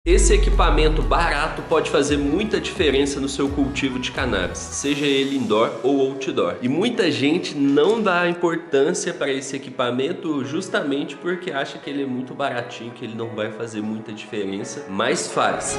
Esse equipamento barato pode fazer muita diferença no seu cultivo de cannabis, seja ele indoor ou outdoor. E muita gente não dá importância para esse equipamento justamente porque acha que ele é muito baratinho, que ele não vai fazer muita diferença, mas faz.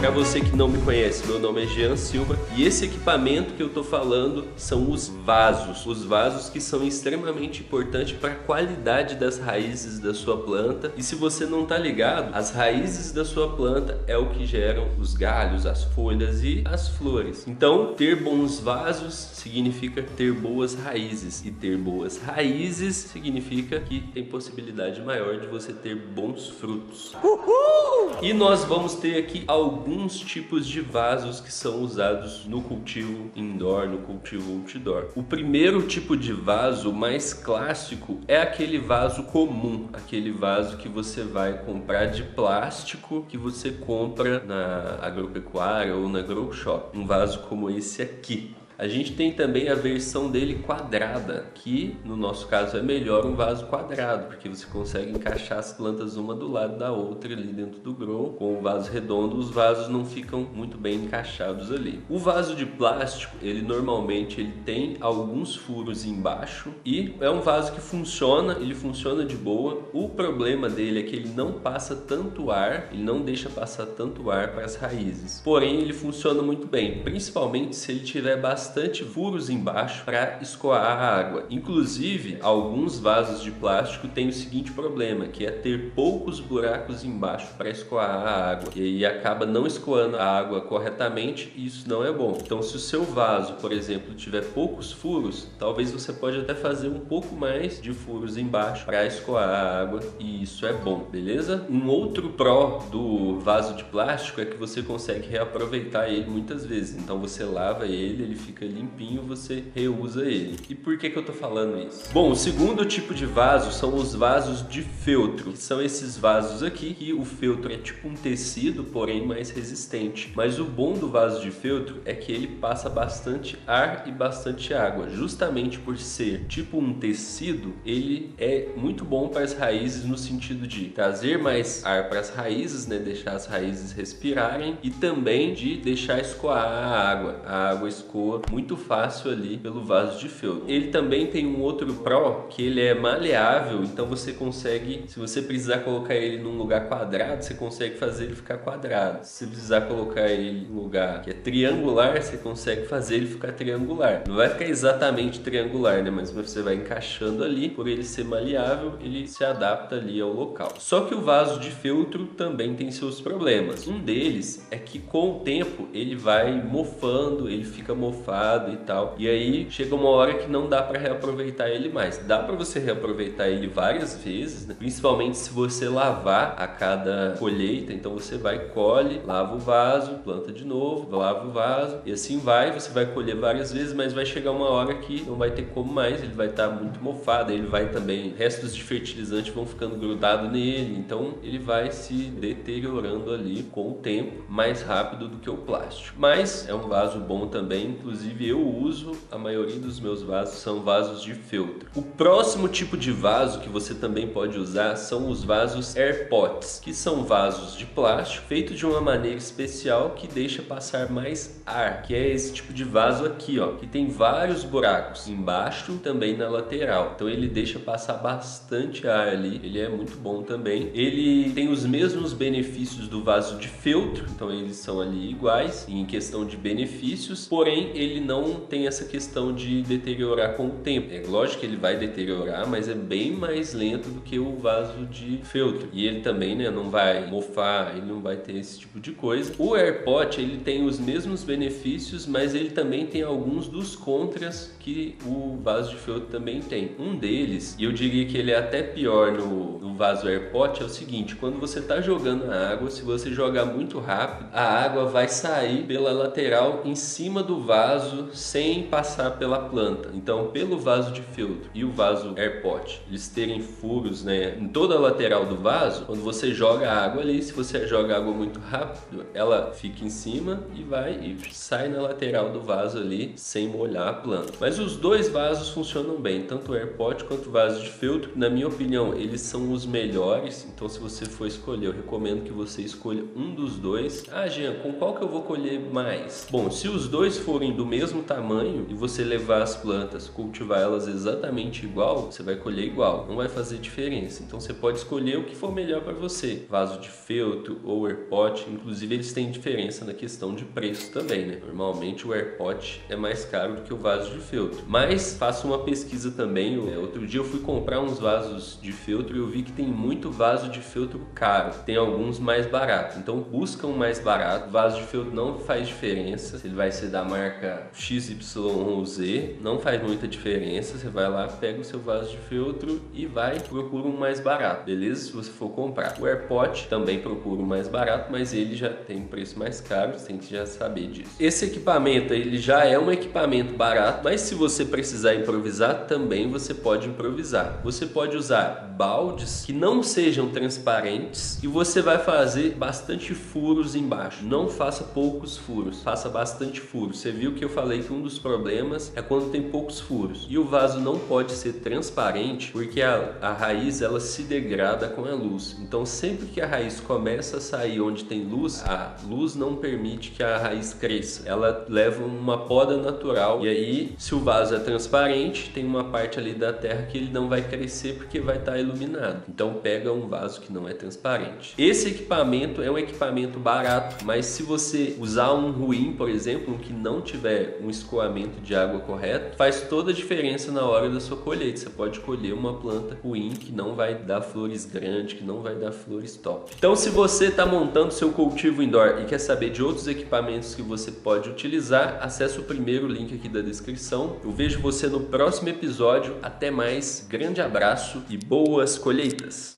Para você que não me conhece, meu nome é Jean Silva e esse equipamento que eu tô falando são os vasos que são extremamente importantes para a qualidade das raízes da sua planta. E se você não tá ligado, as raízes da sua planta é o que geram os galhos, as folhas e as flores. Então, ter bons vasos significa ter boas raízes, e ter boas raízes significa que tem possibilidade maior de você ter bons frutos. Uhul! E nós vamos ter aqui alguns tipos de vasos que são usados no cultivo indoor, no cultivo outdoor. O primeiro tipo de vaso mais clássico é aquele vaso comum, aquele vaso que você vai comprar de plástico, que você compra na agropecuária ou na grow shop. Um vaso como esse aqui. A gente tem também a versão dele quadrada, que no nosso caso é melhor um vaso quadrado, porque você consegue encaixar as plantas uma do lado da outra ali dentro do grow. Com o vaso redondo, os vasos não ficam muito bem encaixados ali. O vaso de plástico, ele normalmente tem alguns furos embaixo e é um vaso que funciona, ele funciona de boa. O problema dele é que ele não passa tanto ar, ele não deixa passar tanto ar para as raízes. Porém, ele funciona muito bem, principalmente se ele tiver bastante furos embaixo para escoar a água. Inclusive, alguns vasos de plástico têm o seguinte problema, que é ter poucos buracos embaixo para escoar a água. E aí acaba não escoando a água corretamente e isso não é bom. Então, se o seu vaso, por exemplo, tiver poucos furos, talvez você pode até fazer um pouco mais de furos embaixo para escoar a água e isso é bom, beleza? Um outro pró do vaso de plástico é que você consegue reaproveitar ele muitas vezes. Então, você lava ele, ele fica limpinho, você reusa ele. E por que eu tô falando isso? Bom, o segundo tipo de vaso são os vasos de feltro, que são esses vasos aqui, que o feltro é tipo um tecido, porém mais resistente. Mas o bom do vaso de feltro é que ele passa bastante ar e bastante água. Justamente por ser tipo um tecido, ele é muito bom para as raízes no sentido de trazer mais ar para as raízes, né? Deixar as raízes respirarem e também de deixar escoar a água. A água escoa muito fácil ali pelo vaso de feltro. Ele também tem um outro pró, que ele é maleável, então você consegue, se você precisar colocar ele num lugar quadrado, você consegue fazer ele ficar quadrado. Se precisar colocar ele num lugar que é triangular, você consegue fazer ele ficar triangular. Não vai ficar exatamente triangular, né? Mas você vai encaixando ali, por ele ser maleável, ele se adapta ali ao local. Só que o vaso de feltro também tem seus problemas. Um deles é que com o tempo ele vai mofando, ele fica mofado e tal, e aí chega uma hora que não dá para reaproveitar ele mais. Dá para você reaproveitar ele várias vezes, né? Principalmente se você lavar a cada colheita. Então você vai, colhe, lava o vaso, planta de novo, lava o vaso e assim vai. Você vai colher várias vezes, mas vai chegar uma hora que não vai ter como mais, ele vai estar muito mofado, ele vai também, restos de fertilizante vão ficando grudados nele, então ele vai se deteriorando ali com o tempo, mais rápido do que o plástico. Mas é um vaso bom também, inclusive eu uso, a maioria dos meus vasos são vasos de feltro. O próximo tipo de vaso que você também pode usar são os vasos air pots, que são vasos de plástico feitos de uma maneira especial que deixa passar mais ar, que é esse tipo de vaso aqui, ó, que tem vários buracos embaixo, também na lateral. Então ele deixa passar bastante ar ali, ele é muito bom também. Ele tem os mesmos benefícios do vaso de feltro, então eles são ali iguais em questão de benefícios, porém ele não tem essa questão de deteriorar com o tempo. É lógico que ele vai deteriorar, mas é bem mais lento do que o vaso de feltro. E ele também, né, não vai mofar, ele não vai ter esse tipo de coisa. O AirPot, ele tem os mesmos benefícios, mas ele também tem alguns dos contras que o vaso de feltro também tem. Um deles, e eu diria que ele é até pior no vaso AirPot, é o seguinte: quando você está jogando a água, se você jogar muito rápido, a água vai sair pela lateral em cima do vaso vaso sem passar pela planta. Então, pelo vaso de feltro e o vaso airpot, eles terem furos, né, em toda a lateral do vaso, quando você joga água ali, se você joga água muito rápido, ela fica em cima e vai e sai na lateral do vaso ali sem molhar a planta. Mas os dois vasos funcionam bem, tanto o airpot quanto o vaso de feltro. Na minha opinião, eles são os melhores. Então, se você for escolher, eu recomendo que você escolha um dos dois. Ah, Jean, com qual que eu vou colher mais? Bom, se os dois forem do mesmo tamanho e você levar as plantas, cultivar elas exatamente igual, você vai colher igual, não vai fazer diferença. Então você pode escolher o que for melhor para você, vaso de feltro ou airpot. Inclusive eles têm diferença na questão de preço também, né? Normalmente o airpot é mais caro do que o vaso de feltro, mas faça uma pesquisa também. Outro dia eu fui comprar uns vasos de feltro e eu vi que tem muito vaso de feltro caro, tem alguns mais baratos, então busca um mais barato. Vaso de feltro não faz diferença se ele vai ser da marca XYZ ou Z, não faz muita diferença. Você vai lá, pega o seu vaso de feltro e vai procura um mais barato, beleza? Se você for comprar o airpot, também procura um mais barato, mas ele já tem um preço mais caro, você tem que já saber disso. Esse equipamento, ele já é um equipamento barato, mas se você precisar improvisar, também você pode improvisar. Você pode usar baldes que não sejam transparentes e você vai fazer bastante furos embaixo. Não faça poucos furos, faça bastante furos. Você viu que eu falei que um dos problemas é quando tem poucos furos. E o vaso não pode ser transparente porque a raiz ela se degrada com a luz. Então sempre que a raiz começa a sair onde tem luz, a luz não permite que a raiz cresça. Ela leva uma poda natural e aí se o vaso é transparente, tem uma parte ali da terra que ele não vai crescer porque vai estar iluminado. Então pega um vaso que não é transparente. Esse equipamento é um equipamento barato, mas se você usar um ruim, por exemplo, um que não tiver um escoamento de água correto, faz toda a diferença na hora da sua colheita. Você pode colher uma planta ruim que não vai dar flores grandes, que não vai dar flores top. Então, se você está montando seu cultivo indoor e quer saber de outros equipamentos que você pode utilizar, acesse o primeiro link aqui da descrição. Eu vejo você no próximo episódio. Até mais, grande abraço e boas colheitas!